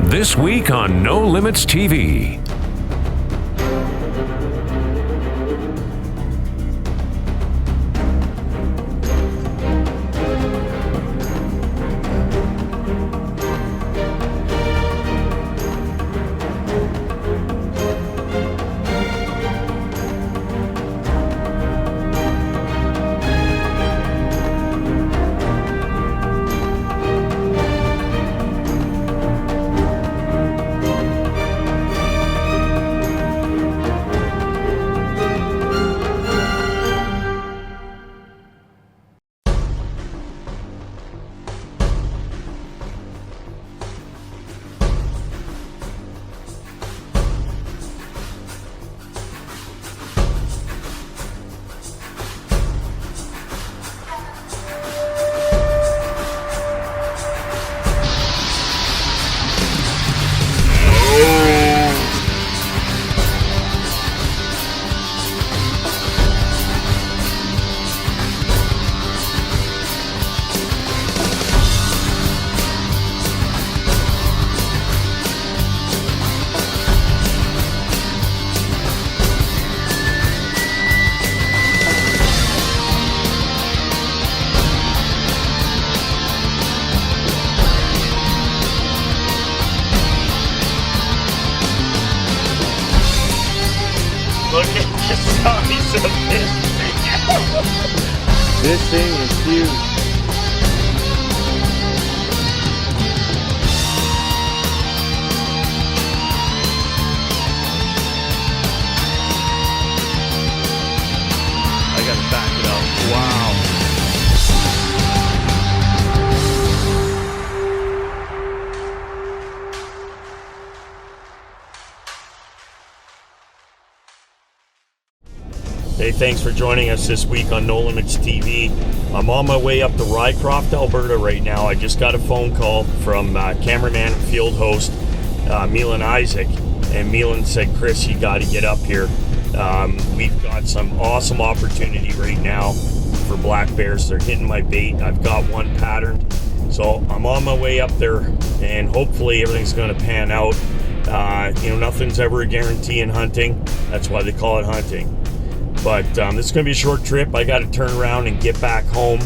This week on No Limits TV. Look at the size of this thing. This thing is huge. I gotta back it up. Wow. Hey, thanks for joining us this week on No Limits TV. I'm on my way up to Rycroft, Alberta right now. I just got a phone call from cameraman and field host Milan Isaac, and Milan said, Chris, you got to get up here. We've got some awesome opportunity right now for black bears. They're hitting my bait. I've got one patterned, so I'm on my way up there, and hopefully everything's going to pan out. Nothing's ever a guarantee in hunting. That's why they call it hunting. But this is going to be a short trip. I got to turn around and get back home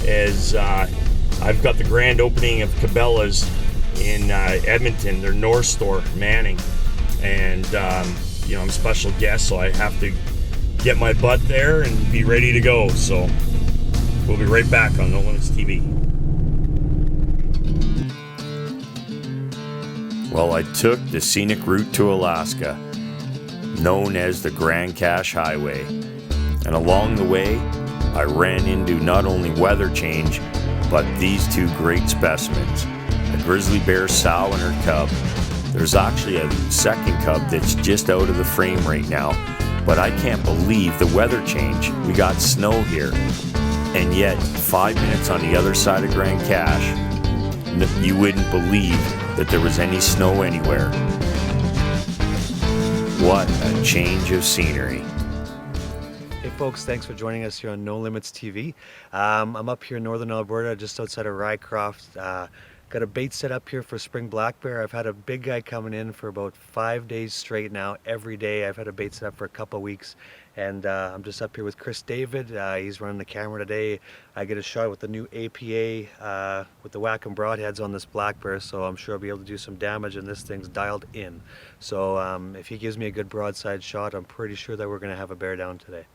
as I've got the grand opening of Cabela's in Edmonton, their North store, Manning. And, I'm a special guest, so I have to get my butt there and be ready to go. So we'll be right back on No Limits TV. Well, I took the scenic route to Alaska, known as the Grand Cache Highway. And along the way, I ran into not only weather change, but these two great specimens, a grizzly bear sow and her cub. There's actually a second cub that's just out of the frame right now, but I can't believe the weather change. We got snow here, and yet 5 minutes on the other side of Grand Cache, you wouldn't believe that there was any snow anywhere. What a change of scenery. Hey folks, thanks for joining us here on No Limits TV. I'm up here in northern Alberta, just outside of Rycroft. Got a bait set up here for spring black bear. I've had a big guy coming in for about 5 days straight now, every day. I've had a bait set up for a couple weeks, and I'm just up here with Chris David. He's running the camera today. I get a shot with the new APA with the whack and broadheads on this black bear, so I'm sure I'll be able to do some damage, and this thing's dialed in. So if he gives me a good broadside shot, I'm pretty sure that we're going to have a bear down today.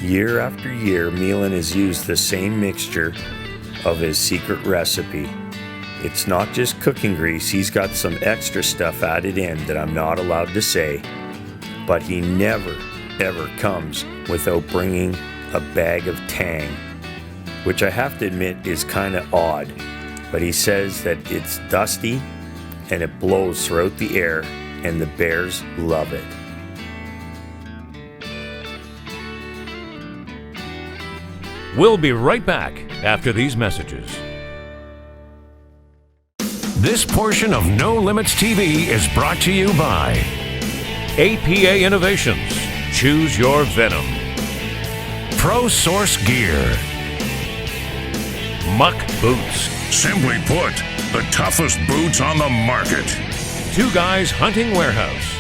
Year after year, Milan has used the same mixture of his secret recipe. It's not just cooking grease, he's got some extra stuff added in that I'm not allowed to say. But he never, ever comes without bringing a bag of tang, which I have to admit is kind of odd. But he says that it's dusty and it blows throughout the air, and the bears love it. We'll be right back after these messages. This portion of No Limits TV is brought to you by APA Innovations. Choose your venom. Pro Source Gear. Muck Boots. Simply put, the toughest boots on the market. Two Guys Hunting Warehouse.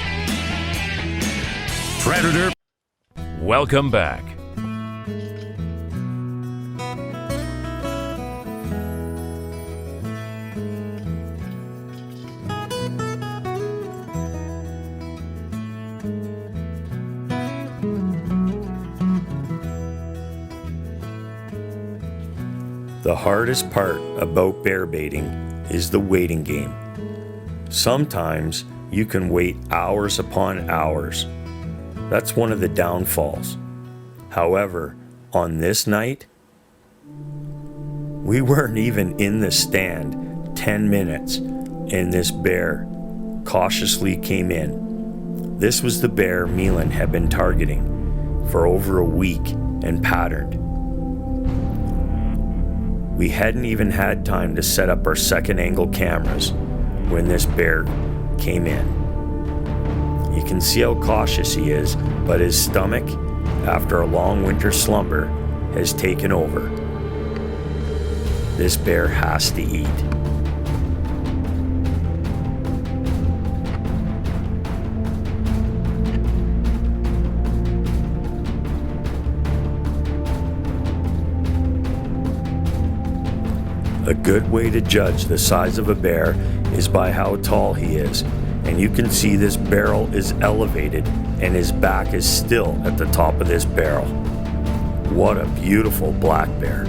Predator. Welcome back. The hardest part about bear baiting is the waiting game. Sometimes you can wait hours upon hours. That's one of the downfalls. However, on this night, we weren't even in the stand 10 minutes and this bear cautiously came in. This was the bear Milan had been targeting for over a week and patterned. We hadn't even had time to set up our second angle cameras when this bear came in. You can see how cautious he is, but his stomach, after a long winter slumber, has taken over. This bear has to eat. A good way to judge the size of a bear is by how tall he is, and you can see this barrel is elevated and his back is still at the top of this barrel. What a beautiful black bear.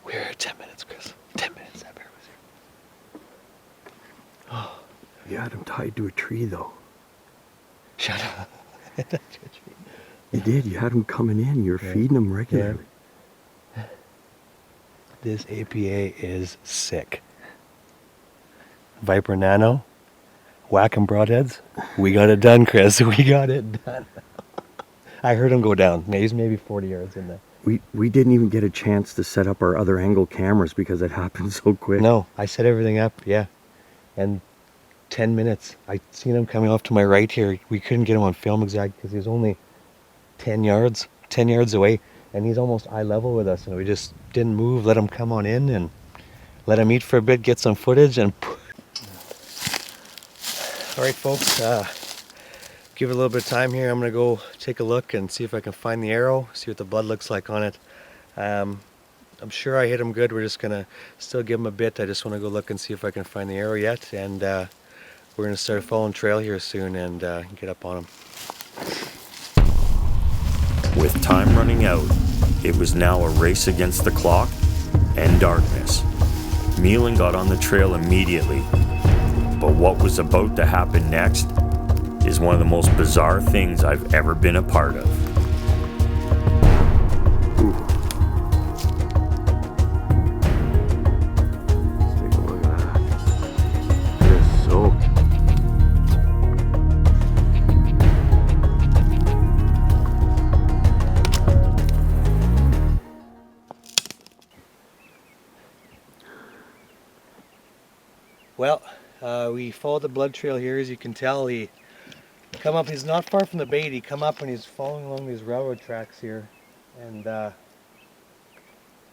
We were here 10 minutes, Chris. 10 minutes, that bear was here. You had him tied to a tree, though. Shut up. You did. You had him coming in. You were feeding him regularly. This APA is sick. Viper Nano, whacking broadheads. We got it done, Chris. We got it done. I heard him go down. He's maybe 40 yards in there. We didn't even get a chance to set up our other angle cameras because it happened so quick. No, I set everything up, yeah. And 10 minutes. I seen him coming off to my right here. We couldn't get him on film exactly because he was only 10 yards away. And he's almost eye level with us. And we just didn't move, let him come on in and let him eat for a bit, get some footage. And all right, folks, give it a little bit of time here. I'm going to go take a look and see if I can find the arrow, see what the blood looks like on it. I'm sure I hit him good. We're just going to still give him a bit. I just want to go look and see if I can find the arrow yet. And we're going to start following trail here soon and get up on him. With time running out, it was now a race against the clock and darkness. Milan got on the trail immediately, but what was about to happen next is one of the most bizarre things I've ever been a part of. Let's take a look at that. It is soaked. Well, we followed the blood trail here. As you can tell, he come up. He's not far from the bait. He come up and he's following along these railroad tracks here. And I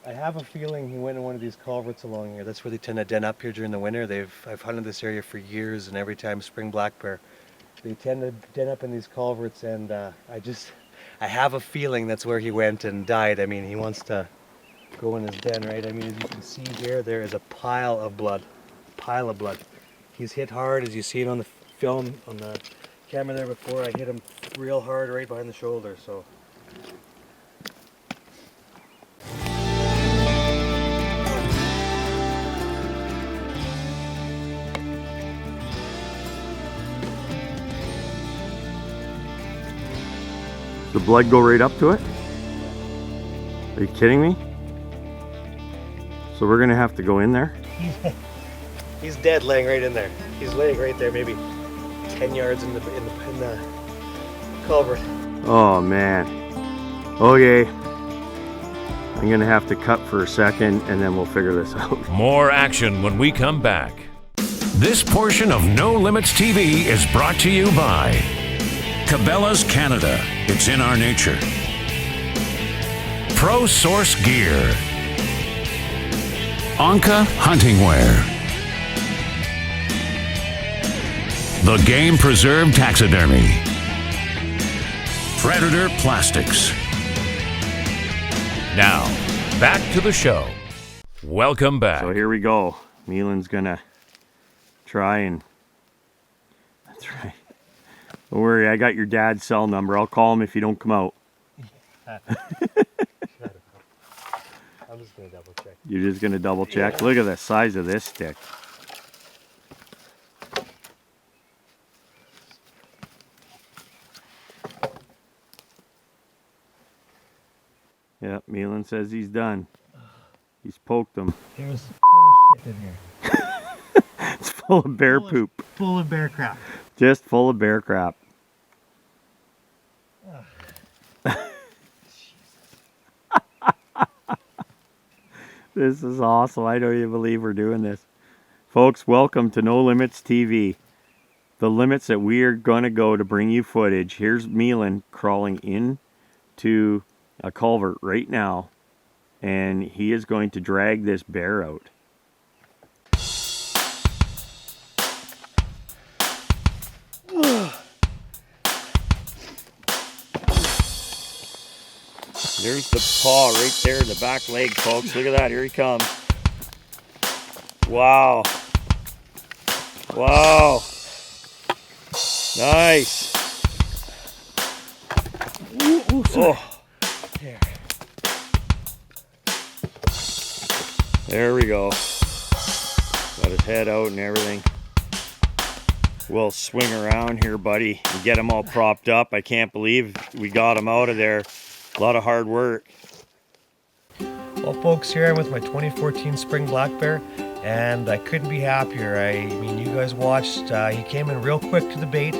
have a feeling he went in one of these culverts along here. That's where they tend to den up here during the winter. I've hunted this area for years, and every time spring black bear, they tend to den up in these culverts. And I have a feeling that's where he went and died. I mean, he wants to go in his den, right? I mean, as you can see here, there is a pile of blood. pile of blood. He's hit hard, as you see it on the film, on the camera there before. I hit him real hard right behind the shoulder, so. The blood go right up to it? Are you kidding me? So we're gonna have to go in there? He's dead, laying right in there. He's laying right there, maybe 10 yards in the culvert. Oh man. Okay. I'm gonna have to cut for a second and then we'll figure this out. More action when we come back. This portion of No Limits TV is brought to you by Cabela's Canada. It's in our nature. Pro Source Gear, Anka Hunting Wear. The Game Preserve Taxidermy. Predator Plastics. Now, back to the show. Welcome back. So here we go. Milan's gonna try and... That's right. Don't worry, I got your dad's cell number. I'll call him if you don't come out. I'm just gonna double check. You're just gonna double check? Look at the size of this stick. Yeah, Milan says he's done. He's poked him. There's full of shit in here. It's full of bear poop. Full of bear crap. Just full of bear crap. This is awesome. I don't even believe we're doing this. Folks, welcome to No Limits TV. The limits that we are going to go to bring you footage. Here's Milan crawling into a culvert right now. And he is going to drag this bear out. There's the paw right there, the back leg, folks. Look at that. Here he comes. Wow. Wow. Nice. Oh. There we go. Got his head out and everything. We'll swing around here, buddy, and get him all propped up. I can't believe we got him out of there. A lot of hard work. Well, folks, here I'm with my 2014 spring black bear, and I couldn't be happier. I mean, you guys watched. He came in real quick to the bait.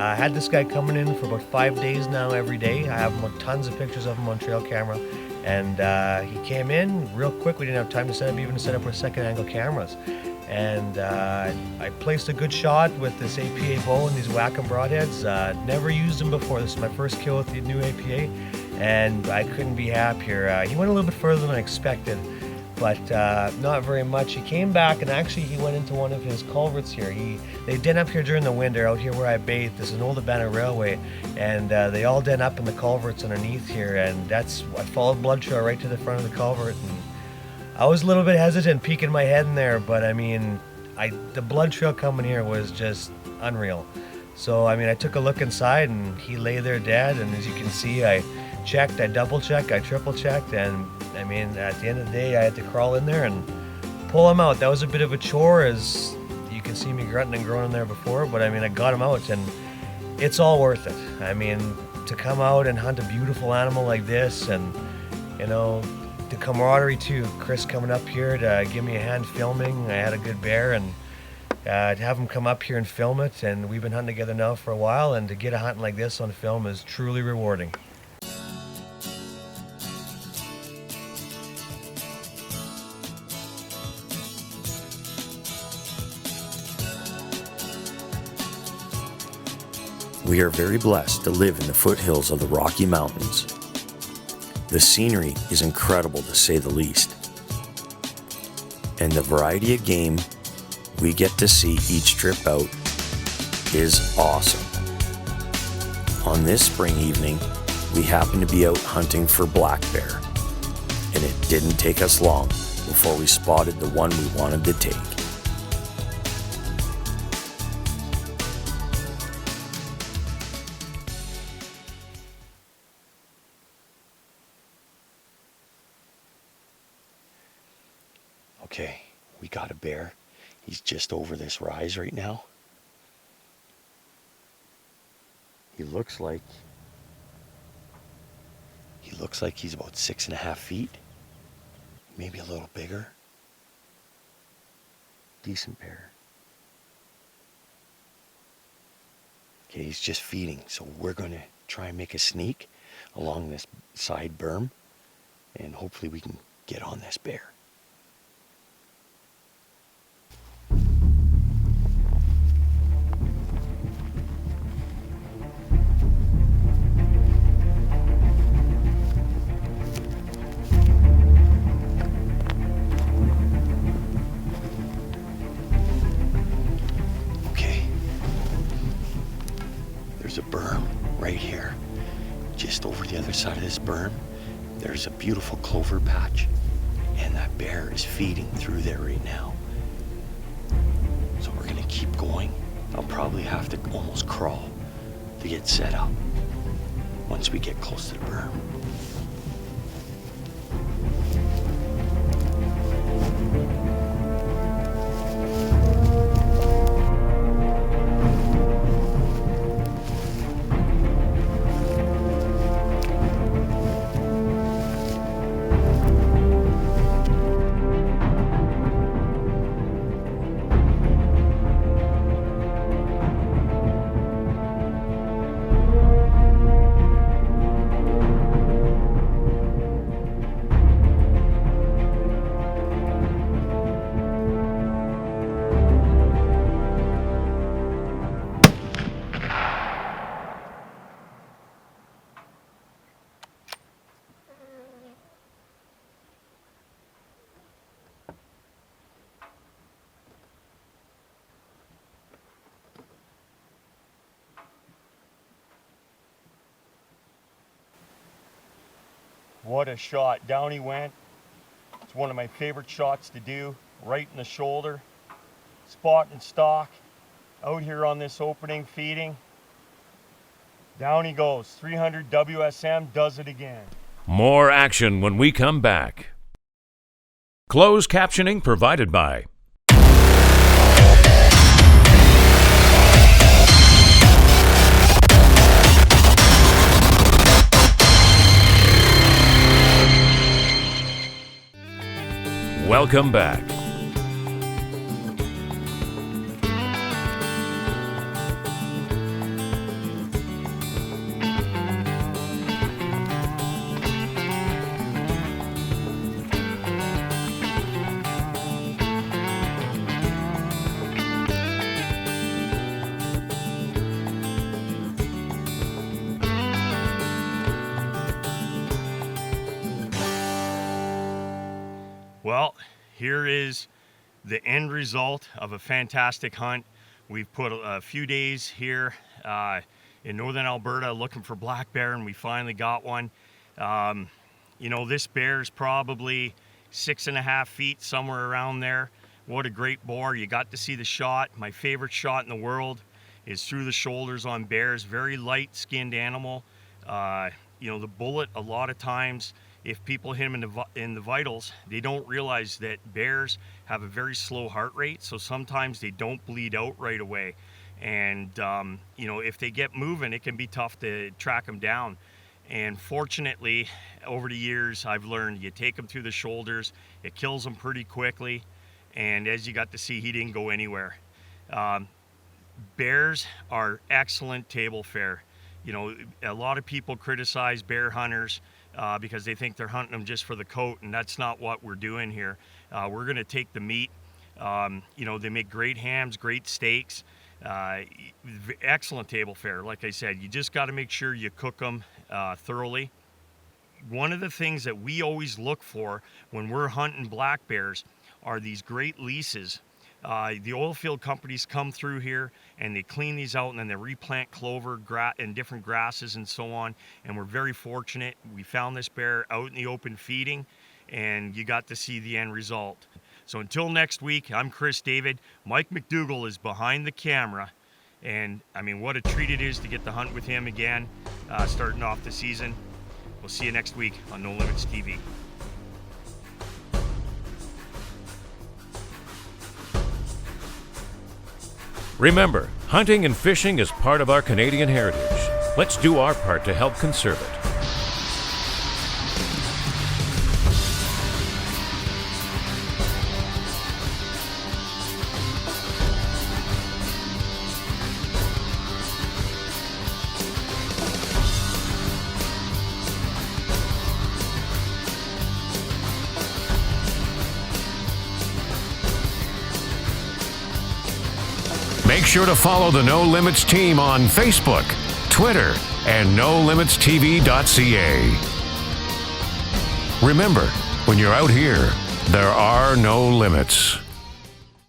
I had this guy coming in for about 5 days now every day. I have tons of pictures of him on trail camera. And he came in real quick. We didn't have time to set up our second angle cameras. And I placed a good shot with this APA bow and these whack-em broadheads. Never used them before. This is my first kill with the new APA. And I couldn't be happier. He went a little bit further than I expected, but not very much. He came back and actually he went into one of his culverts here. They den up here during the winter out here where I bathe. This is an old abandoned railway, and they all den up in the culverts underneath here, and I followed blood trail right to the front of the culvert, and I was a little bit hesitant peeking my head in there, but I mean, the blood trail coming here was just unreal. So I mean, I took a look inside and he lay there dead, and as you can see, I checked, I double checked, I triple checked, and I mean, at the end of the day, I had to crawl in there and pull him out. That was a bit of a chore, as you can see me grunting and groaning there before, but I mean, I got him out, and it's all worth it. I mean, to come out and hunt a beautiful animal like this, and you know, the camaraderie too. Chris coming up here to give me a hand filming. I had a good bear, and to have him come up here and film it, and we've been hunting together now for a while, and to get a hunt like this on film is truly rewarding. We are very blessed to live in the foothills of the Rocky Mountains. The scenery is incredible, to say the least. And the variety of game we get to see each trip out is awesome. On this spring evening, we happened to be out hunting for black bear, and it didn't take us long before we spotted the one we wanted to take. Okay, we got a bear. He's just over this rise right now. He looks like he's about 6.5 feet, maybe a little bigger. Decent bear. Okay, he's just feeding, so we're gonna try and make a sneak along this side berm, and hopefully we can get on this bear. There's a berm right here. Just over the other side of this berm, there's a beautiful clover patch, and that bear is feeding through there right now. So we're gonna keep going. I'll probably have to almost crawl to get set up once we get close to the berm. What a shot. Down he went. It's one of my favorite shots to do. Right in the shoulder. Spot and stock. Out here on this opening feeding. Down he goes. 300 WSM does it again. More action when we come back. Closed captioning provided by Welcome back. Well, here is the end result of a fantastic hunt. We've put a few days here in northern Alberta looking for black bear, and we finally got one. You know, this bear is probably 6.5 feet, somewhere around there. What a great boar. You got to see the shot. My favorite shot in the world is through the shoulders on bears. Very light-skinned animal. You know, the bullet, a lot of times, if people hit them in the vitals, they don't realize that bears have a very slow heart rate, so sometimes they don't bleed out right away. And, you know, if they get moving, it can be tough to track them down. And fortunately, over the years, I've learned you take them through the shoulders, it kills them pretty quickly. And as you got to see, he didn't go anywhere. Bears are excellent table fare. You know, a lot of people criticize bear hunters because they think they're hunting them just for the coat, and that's not what we're doing here. We're going to take the meat. You know, they make great hams, great steaks, excellent table fare. Like I said, you just got to make sure you cook them thoroughly. One of the things that we always look for when we're hunting black bears are these great leases. The oil field companies come through here and they clean these out, and then they replant clover and different grasses and so on. And we're very fortunate. We found this bear out in the open feeding, and you got to see the end result. So until next week, I'm Chris David. Mike McDougall is behind the camera. And I mean, what a treat it is to get to hunt with him again, starting off the season. We'll see you next week on No Limits TV. Remember, hunting and fishing is part of our Canadian heritage. Let's do our part to help conserve it. Make sure to follow the No Limits team on Facebook, Twitter, and NoLimitsTV.ca. Remember, when you're out here, there are no limits.